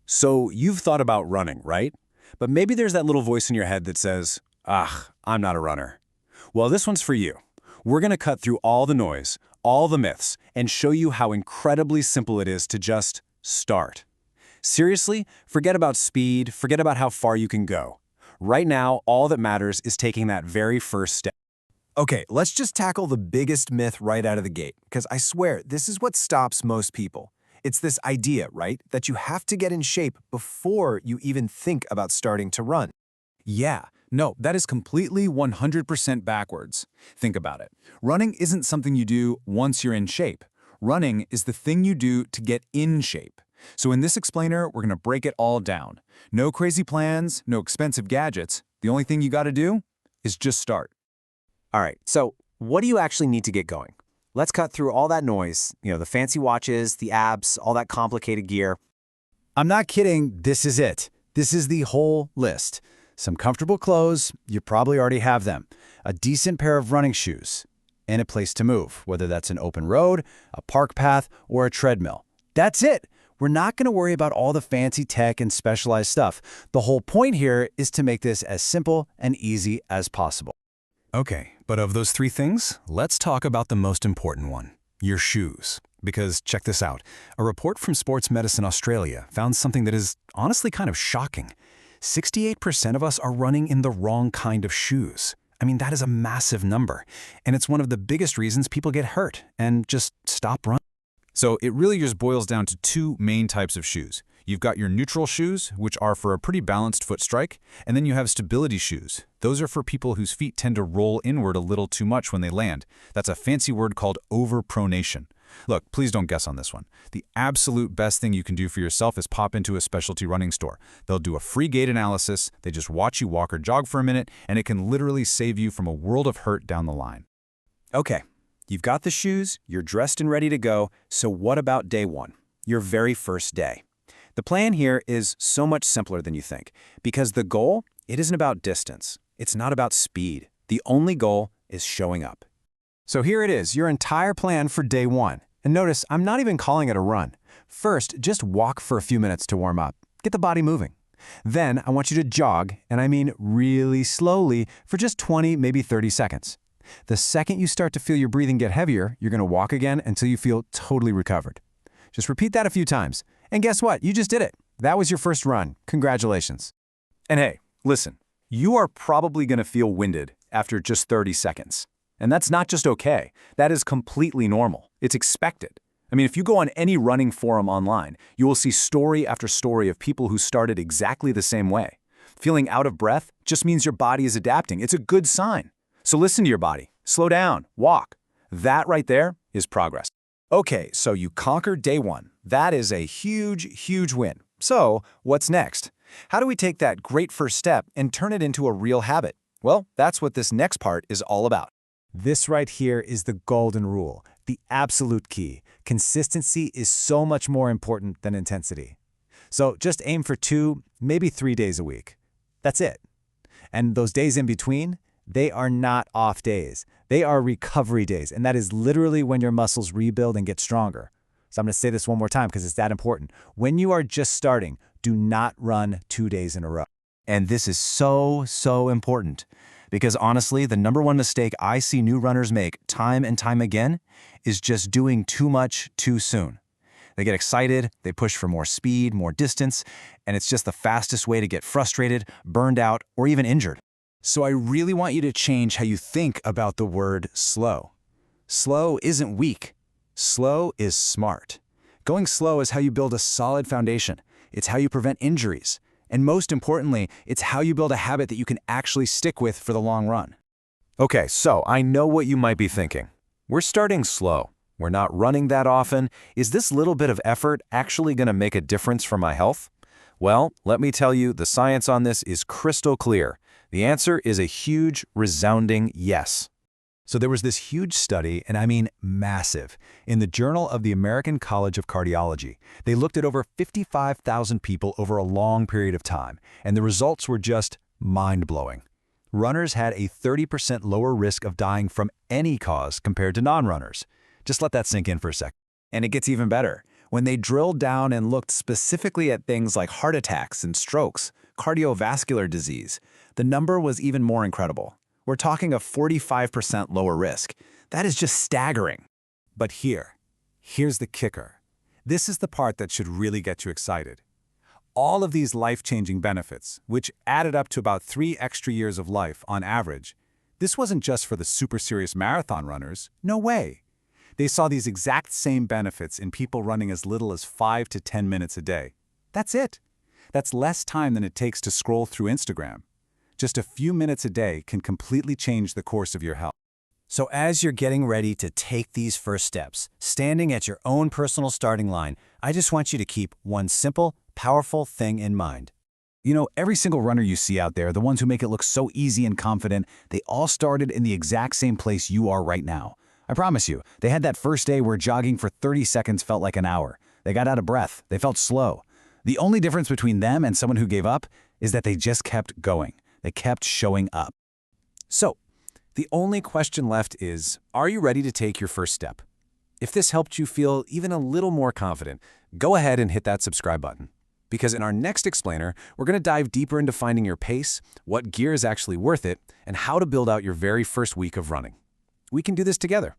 So you've thought about running, right? But maybe there's that little voice in your head that says, I'm not a runner. Well, this one's for you. We're going to cut through all the noise, all the myths, and show you how incredibly simple it is to just start. Seriously, forget about speed, forget about how far you can go. Right now, all that matters is taking that very first step. Okay, let's just tackle the biggest myth right out of the gate, because I swear this is what stops most people. It's this idea, right, that you have to get in shape before you even think about starting to run. Yeah, no, that is completely 100% backwards. Think about it. Running isn't something you do once you're in shape. Running is the thing you do to get in shape. So in this explainer, we're going to break it all down. No crazy plans, no expensive gadgets. The only thing you got to do is just start. All right, so what do you actually need to get going? Let's cut through all that noise, the fancy watches, the apps, all that complicated gear. I'm not kidding, this is it. This is the whole list. Some comfortable clothes, you probably already have them. A decent pair of running shoes, and a place to move, whether that's an open road, a park path, or a treadmill. That's it. We're not going to worry about all the fancy tech and specialized stuff. The whole point here is to make this as simple and easy as possible. Okay, but of those three things, let's talk about the most important one, your shoes. Because check this out, a report from Sports Medicine Australia found something that is honestly kind of shocking. 68% of us are running in the wrong kind of shoes. I mean, that is a massive number, and it's one of the biggest reasons people get hurt and just stop running. So it really just boils down to two main types of shoes. You've got your neutral shoes, which are for a pretty balanced foot strike, and then you have stability shoes. Those are for people whose feet tend to roll inward a little too much when they land. That's a fancy word called overpronation. Look, please don't guess on this one. The absolute best thing you can do for yourself is pop into a specialty running store. They'll do a free gait analysis, they just watch you walk or jog for a minute, and it can literally save you from a world of hurt down the line. Okay, you've got the shoes, you're dressed and ready to go, so what about day one, your very first day? The plan here is so much simpler than you think, because the goal, it isn't about distance. It's not about speed. The only goal is showing up. So here it is, your entire plan for day one. And notice, I'm not even calling it a run. First, just walk for a few minutes to warm up. Get the body moving. Then, I want you to jog, and I mean really slowly, for just 20, maybe 30 seconds. The second you start to feel your breathing get heavier, you're going to walk again until you feel totally recovered. Just repeat that a few times. And guess what? You just did it. That was your first run. Congratulations. And hey, listen, you are probably going to feel winded after just 30 seconds. And that's not just okay. That is completely normal. It's expected. I mean, if you go on any running forum online, you will see story after story of people who started exactly the same way. Feeling out of breath just means your body is adapting. It's a good sign. So listen to your body. Slow down. Walk. That right there is progress. Okay, so you conquered day one. That is a huge, huge win. So what's next? How do we take that great first step and turn it into a real habit? Well, that's what this next part is all about. This right here is the golden rule, the absolute key. Consistency is so much more important than intensity. So just aim for 2, maybe 3 days a week. That's it. And those days in between, they are not off days. They are recovery days, and that is literally when your muscles rebuild and get stronger. So I'm going to say this one more time because it's that important. When you are just starting, do not run 2 days in a row. And this is so important. Because honestly, the number one mistake I see new runners make time and time again is just doing too much too soon. They get excited, they push for more speed, more distance, and it's just the fastest way to get frustrated, burned out, or even injured. So I really want you to change how you think about the word slow. Slow isn't weak. Slow is smart. Going slow is how you build a solid foundation. It's how you prevent injuries. And most importantly, it's how you build a habit that you can actually stick with for the long run. Okay, so I know what you might be thinking. We're starting slow. We're not running that often. Is this little bit of effort actually going to make a difference for my health? Well, let me tell you, the science on this is crystal clear. The answer is a huge, resounding yes. So there was this huge study, and I mean massive, in the Journal of the American College of Cardiology. They looked at over 55,000 people over a long period of time, and the results were just mind-blowing. Runners had a 30% lower risk of dying from any cause compared to non-runners. Just let that sink in for a sec. And it gets even better. When they drilled down and looked specifically at things like heart attacks and strokes, cardiovascular disease, the number was even more incredible. We're talking a 45% lower risk. That is just staggering. But here's the kicker. This is the part that should really get you excited. All of these life-changing benefits, which added up to about 3 extra years of life on average, this wasn't just for the super serious marathon runners. No way. They saw these exact same benefits in people running as little as 5 to 10 minutes a day. That's it. That's less time than it takes to scroll through Instagram. Just a few minutes a day can completely change the course of your health. So as you're getting ready to take these first steps, standing at your own personal starting line, I just want you to keep one simple, powerful thing in mind. You know, every single runner you see out there, the ones who make it look so easy and confident, they all started in the exact same place you are right now. I promise you, they had that first day where jogging for 30 seconds felt like an hour. They got out of breath. They felt slow. The only difference between them and someone who gave up is that they just kept going. They kept showing up. So, the only question left is, are you ready to take your first step? If this helped you feel even a little more confident, go ahead and hit that subscribe button. Because in our next explainer, we're going to dive deeper into finding your pace, what gear is actually worth it, and how to build out your very first week of running. We can do this together.